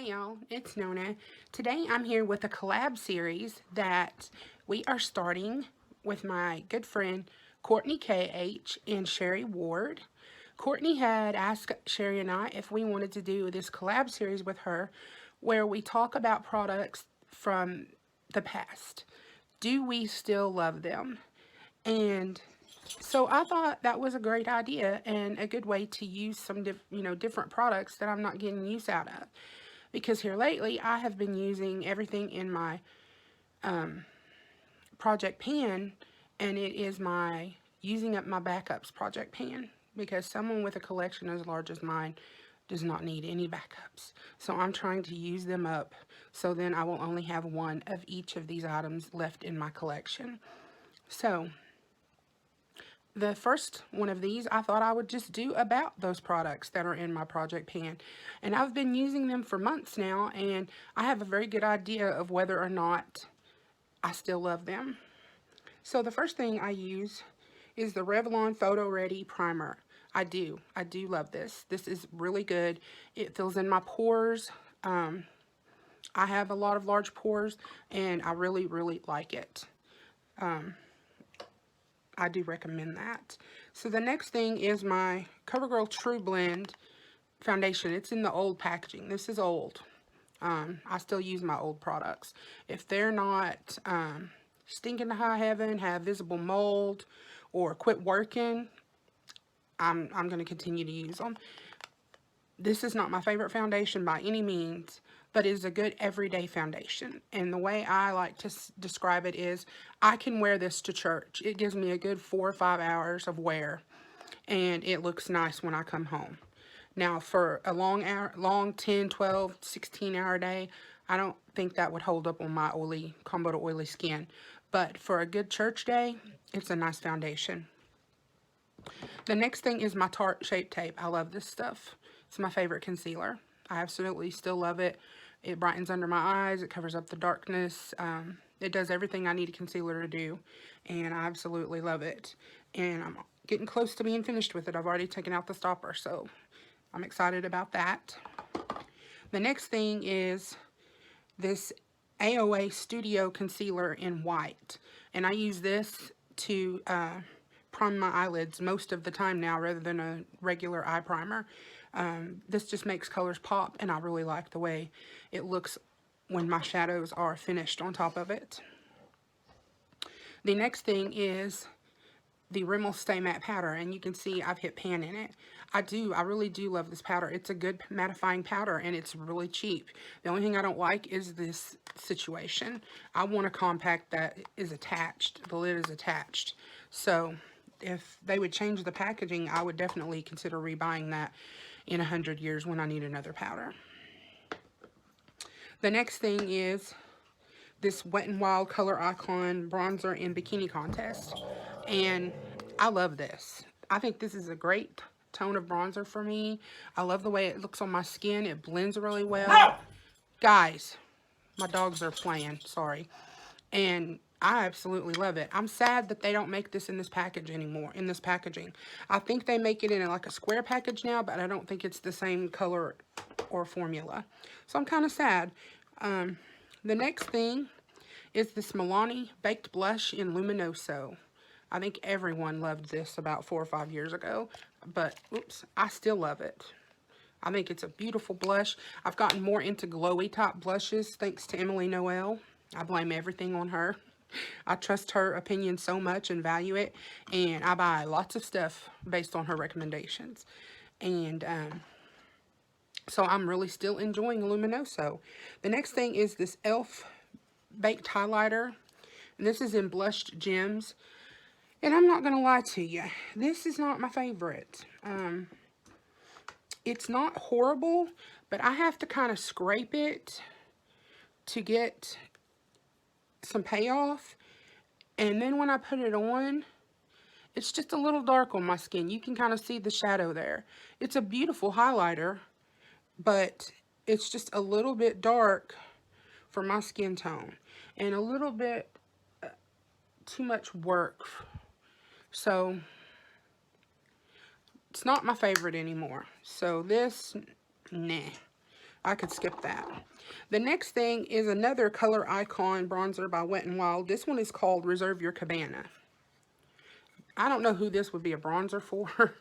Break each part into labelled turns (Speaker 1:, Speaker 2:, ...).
Speaker 1: y'all, it's Nona. Today I'm here with a collab series that we are starting with my good friend Courtney KH and Sherri Ward. Courtney had asked Sherri and I if we wanted to do this collab series with her where we talk about products from the past. Do we still love them? And so I thought that was a great idea and a good way to use some different products that I'm not getting use out of. Because here lately I have been using everything in my project pan, and it is my using up my backups project pan, because someone with a collection as large as mine does not need any backups. So I'm trying to use them up so then I will only have one of each of these items left in my collection. So the first one of these, I thought I would just do about those products that are in my project pan. And I've been using them for months now, and I have a very good idea of whether or not I still love them. So the first thing I use is the Revlon Photo Ready Primer. I do love this. This is really good. It fills in my pores. I have a lot of large pores, and I really like it. I do recommend that. So the next thing is my CoverGirl True Blend foundation. It's in the old packaging. This is old. I still use my old products. If they're not stinking to high heaven, have visible mold, or quit working, I'm going to continue to use them. This is not my favorite foundation by any means, but it is a good everyday foundation. And the way I like to describe it is, I can wear this to church. It gives me a good 4 or 5 hours of wear, and it looks nice when I come home. Now, for a long 10, 12, 16-hour day, I don't think that would hold up on my combo to oily skin. But for a good church day, it's a nice foundation. The next thing is my Tarte Shape Tape. I love this stuff. It's my favorite concealer. I absolutely still love it. It brightens under my eyes. It covers up the darkness. It does everything I need a concealer to do. And I absolutely love it. And I'm getting close to being finished with it. I've already taken out the stopper, so I'm excited about that. The next thing is this AOA Studio Concealer in white. And I use this to prime my eyelids most of the time now, rather than a regular eye primer. This just makes colors pop, and I really like the way it looks when my shadows are finished on top of it. The next thing is the Rimmel Stay Matte Powder, and you can see I've hit pan in it. I really do love this powder. It's a good mattifying powder, and it's really cheap. The only thing I don't like is this situation. I want a compact that is attached. The lid is attached. So if they would change the packaging, I would definitely consider rebuying that in 100 years when I need another powder. The next thing is this Wet n Wild Color Icon Bronzer in Bikini Contest. And I love this. I think this is a great tone of bronzer for me. I love the way it looks on my skin. It blends really well. Guys, my dogs are playing. Sorry. And I absolutely love it. I'm sad that they don't make this in this package anymore, in this packaging. I think they make it in like a square package now, but I don't think it's the same color or formula. So I'm kind of sad. The next thing is this Milani Baked Blush in Luminoso. I think everyone loved this about 4 or 5 years ago, but oops, I still love it. I think it's a beautiful blush. I've gotten more into glowy top blushes thanks to Emily Noel. I blame everything on her. I trust her opinion so much and value it, and I buy lots of stuff based on her recommendations. And so I'm really still enjoying Luminoso. The next thing is this e.l.f. Baked Highlighter, and this is in Blushed Gems. And I'm not going to lie to you, this is not my favorite. It's not horrible, but I have to kind of scrape it to get some payoff. And then when I put it on, it's just a little dark on my skin. You can kind of see the shadow there. It's a beautiful highlighter, but it's just a little bit dark for my skin tone. And a little bit too much work. So it's not my favorite anymore. So this, nah. I could skip that. The next thing is another Color Icon bronzer by Wet n Wild. This one is called Reserve Your Cabana. I don't know who this would be a bronzer for,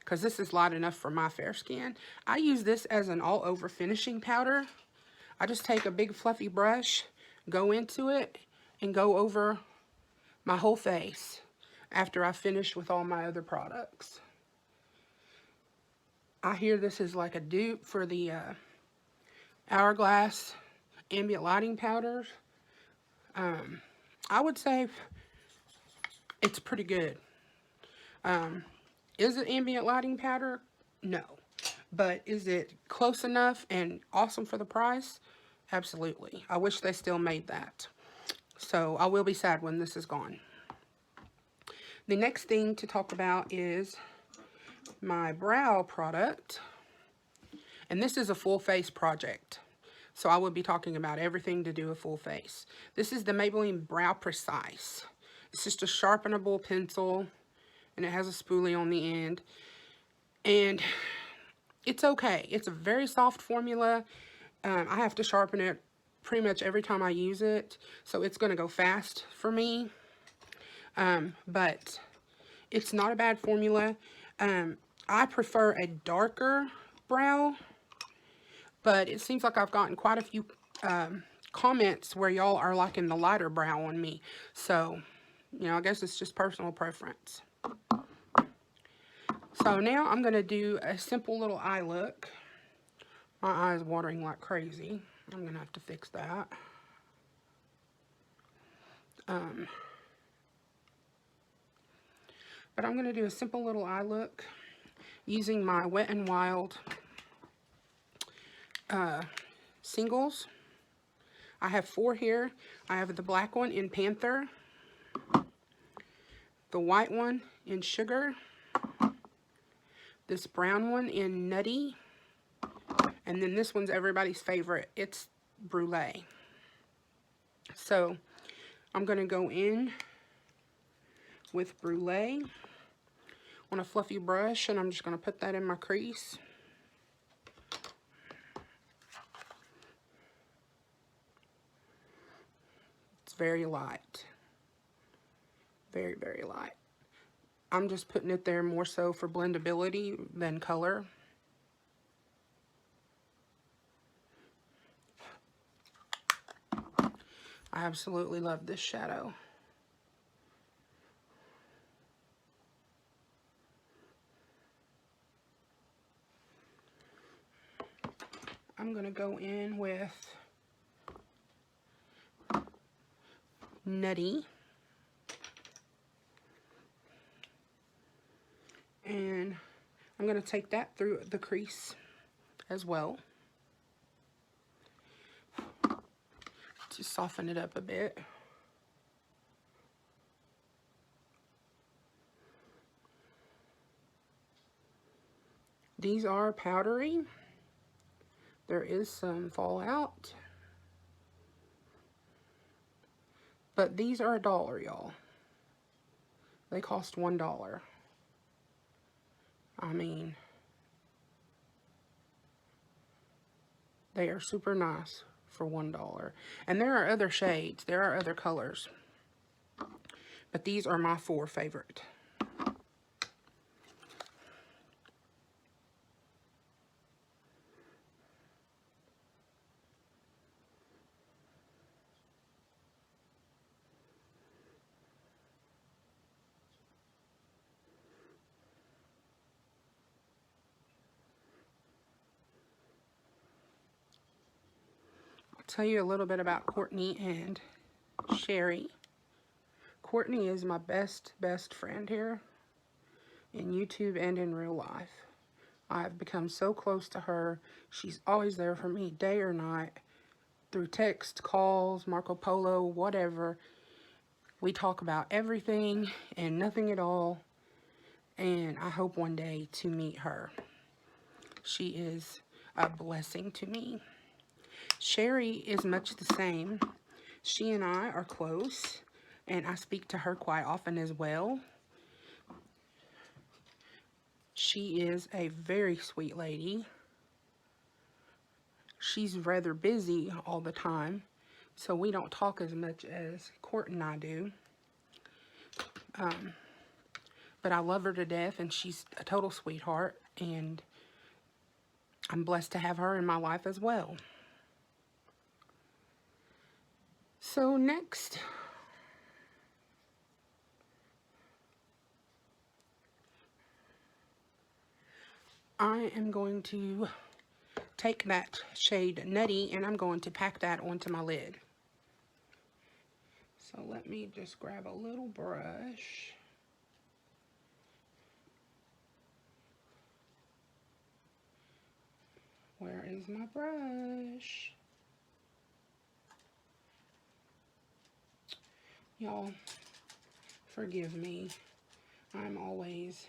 Speaker 1: because this is light enough for my fair skin. I use this as an all-over finishing powder. I just take a big fluffy brush, go into it, and go over my whole face after I finish with all my other products. I hear this is like a dupe for the Hourglass ambient lighting powders. I would say it's pretty good. Is it ambient lighting powder? No. But is it close enough and awesome for the price? Absolutely. I wish they still made that. So I will be sad when this is gone. The next thing to talk about is my brow product. And this is a full face project. So I will be talking about everything to do with full face. This is the Maybelline Brow Precise. It's just a sharpenable pencil. And it has a spoolie on the end. And it's okay. It's a very soft formula. I have to sharpen it pretty much every time I use it. So it's going to go fast for me. But it's not a bad formula. I prefer a darker brow. But it seems like I've gotten quite a few comments where y'all are liking the lighter brow on me. So, you know, I guess it's just personal preference. So now I'm going to do a simple little eye look. My eye is watering like crazy. I'm going to have to fix that. But I'm going to do a simple little eye look using my Wet n Wild singles. I have 4 here. I have the black one in Panther, the white one in Sugar, this brown one in Nutty, and then this one's everybody's favorite. It's Brulee. So I'm going to go in with Brulee on a fluffy brush, and I'm just going to put that in my crease. It's very light. Very, very light. I'm just putting it there more so for blendability than color. I absolutely love this shadow. I'm going to go in with Nutty. And I'm going to take that through the crease as well. To soften it up a bit. These are powdery. There is some fallout. But these are $1, y'all. They cost $1. I mean, they are super nice for $1. And there are other shades. There are other colors. But these are my 4 favorite. Tell you a little bit about Courtney and Sherri. Courtney is my best friend here in YouTube and in real life. I've become so close to her. She's always there for me day or night through text, calls, Marco Polo, whatever. We talk about everything and nothing at all, and I hope one day to meet her. She is a blessing to me. Sherri is much the same. She and I are close, and I speak to her quite often as well. She is a very sweet lady. she's rather busy all the time, so we don't talk as much as Court and I do. But I love her to death, and she's a total sweetheart, and I'm blessed to have her in my life as well. So next, I am going to take that shade Nutty, and I'm going to pack that onto my lid. So let me just grab a little brush. Where is my brush? Y'all, forgive me. I'm always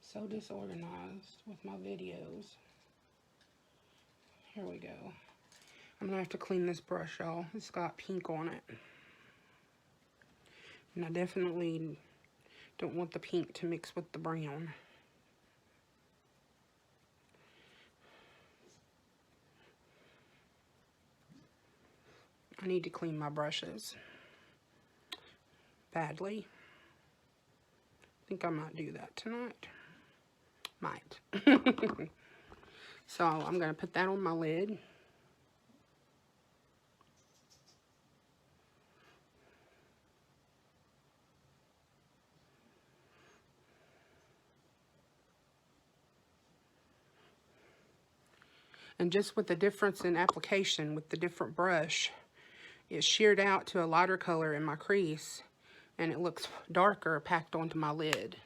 Speaker 1: so disorganized with my videos. Here we go. I'm gonna have to clean this brush, y'all. It's got pink on it. And I definitely don't want the pink to mix with the brown. I need to clean my brushes badly. I think I might do that tonight. Might. So I'm going to put that on my lid. And just with the difference in application with the different brush, it sheared out to a lighter color in my crease, and it looks darker packed onto my lid.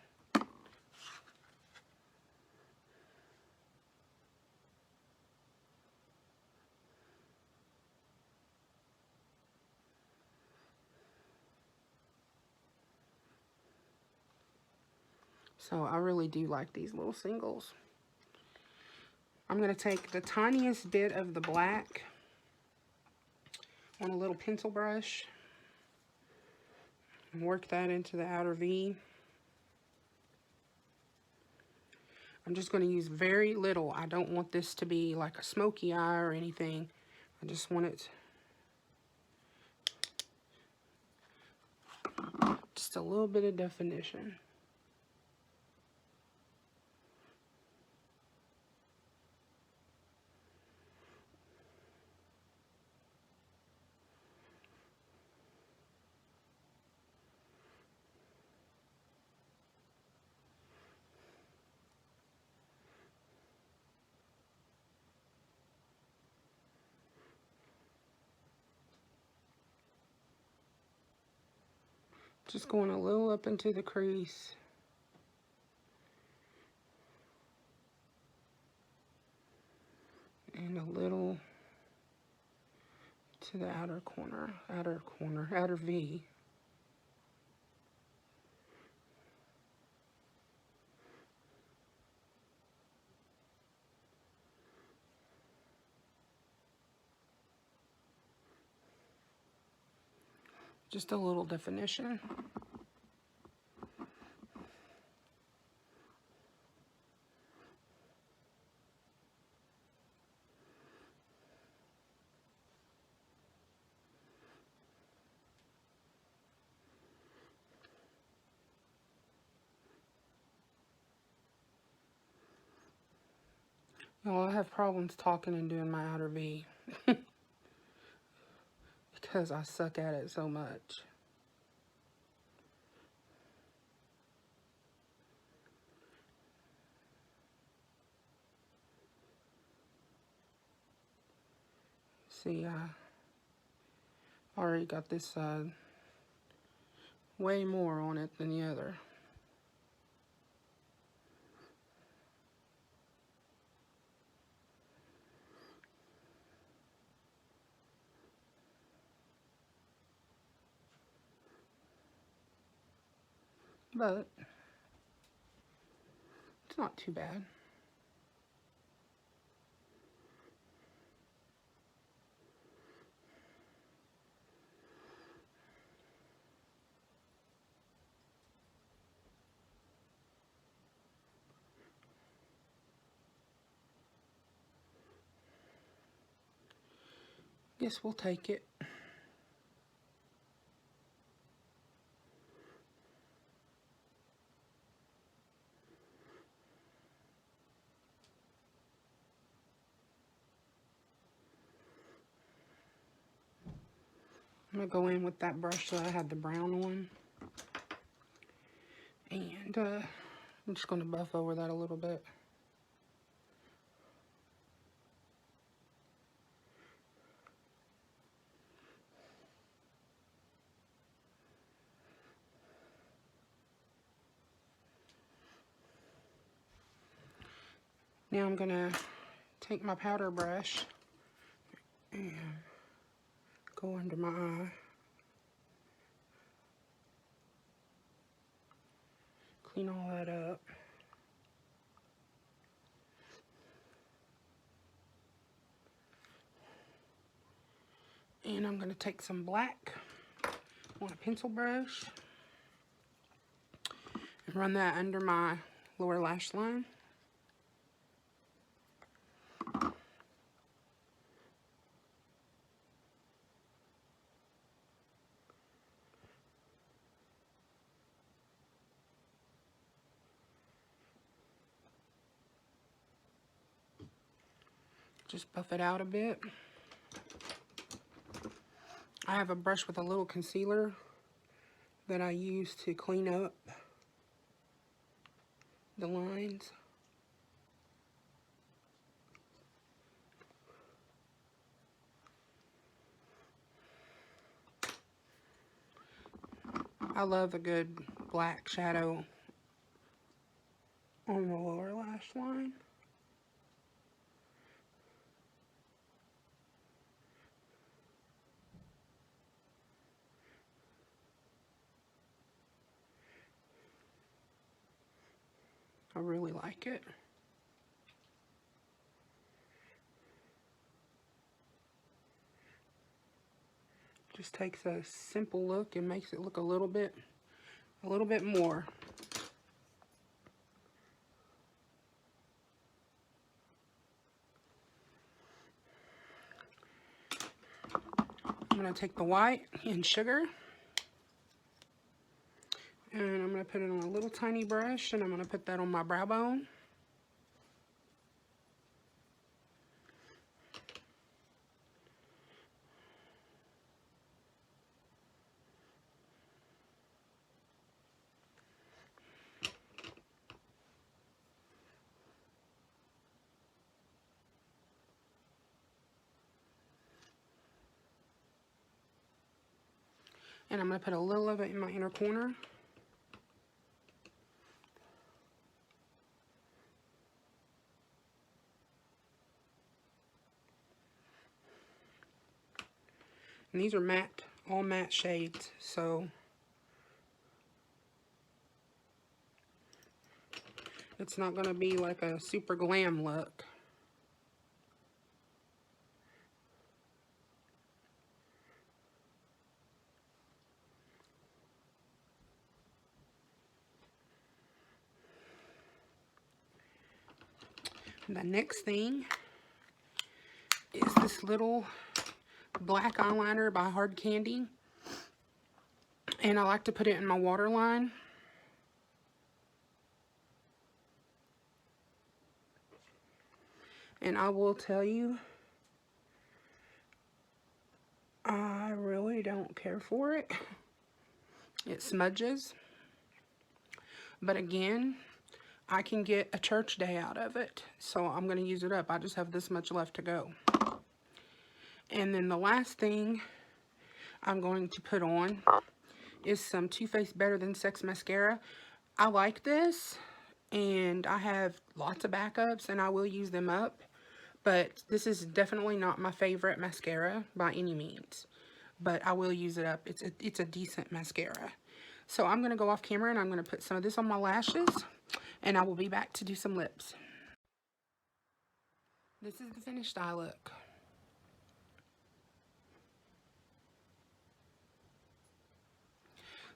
Speaker 1: So I really do like these little singles. I'm going to take the tiniest bit of the black on a little pencil brush and work that into the outer V. I'm just going to use very little. I don't want this to be like a smoky eye or anything. I just want it just a little bit of definition. Just going a little up into the crease. And a little to the outer corner, outer V. Just a little definition. Well, I have problems talking and doing my outer V because I suck at it so much. See, I already got this side way more on it than the other. But it's not too bad. Guess we'll take it. I'm going to go in with that brush that I had the brown on. And I'm just going to buff over that a little bit. Now I'm going to take my powder brush and go under my eye. Clean all that up. And I'm going to take some black on a pencil brush and run that under my lower lash line. Just buff it out a bit. I have a brush with a little concealer that I use to clean up the lines. I love a good black shadow on the lower lash line. I really like it. Just takes a simple look and makes it look a little bit more. I'm going to take the white and sugar, and I'm going to put it on a little tiny brush, and I'm going to put that on my brow bone. And I'm going to put a little of it in my inner corner. And these are matte, all matte shades, so it's not going to be like a super glam look. The next thing is this little black eyeliner by Hard Candy, and I like to put it in my waterline. And I will tell you, I really don't care for it. It smudges, but again, I can get a church day out of it, so I'm going to use it up. I just have this much left to go. And then the last thing I'm going to put on is some Too Faced Better Than Sex mascara. I like this, and I have lots of backups, and I will use them up. But this is definitely not my favorite mascara by any means. But I will use it up. It's a decent mascara. So I'm going to go off camera, and I'm going to put some of this on my lashes. And I will be back to do some lips. This is the finished eye look.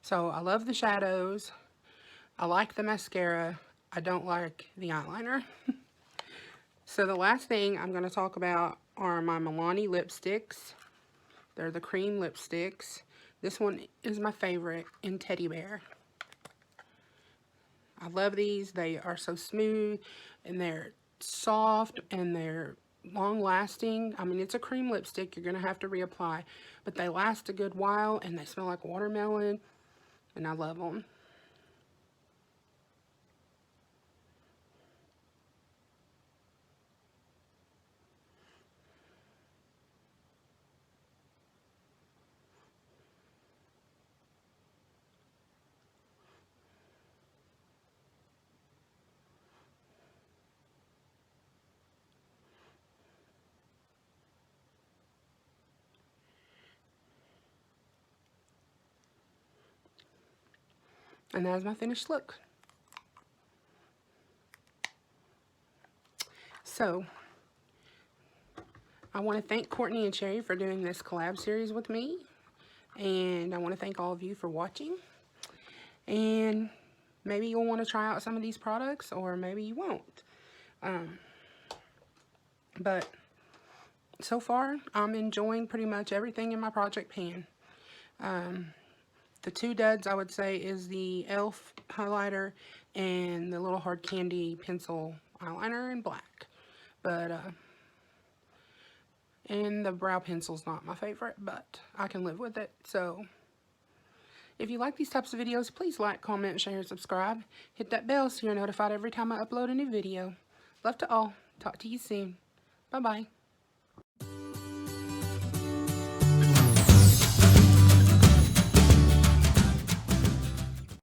Speaker 1: So I love the shadows. I like the mascara. I don't like the eyeliner. So the last thing I'm going to talk about are my Milani lipsticks. They're the cream lipsticks. This one is my favorite in Teddy Bear. I love these. They are so smooth and they're soft and they're long lasting. I mean, it's a cream lipstick. You're going to have to reapply, but they last a good while and they smell like watermelon and I love them. And that is my finished look. So, I want to thank Courtney and Sherri for doing this collab series with me. And I want to thank all of you for watching. And maybe you'll want to try out some of these products, or maybe you won't. But so far, I'm enjoying pretty much everything in my project pan. The two duds, I would say, is the e.l.f. highlighter and the little hard candy pencil eyeliner in black. But, and the brow pencil's not my favorite, but I can live with it. So, if you like these types of videos, please like, comment, share, and subscribe. Hit that bell so you're notified every time I upload a new video. Love to all. Talk to you soon. Bye-bye.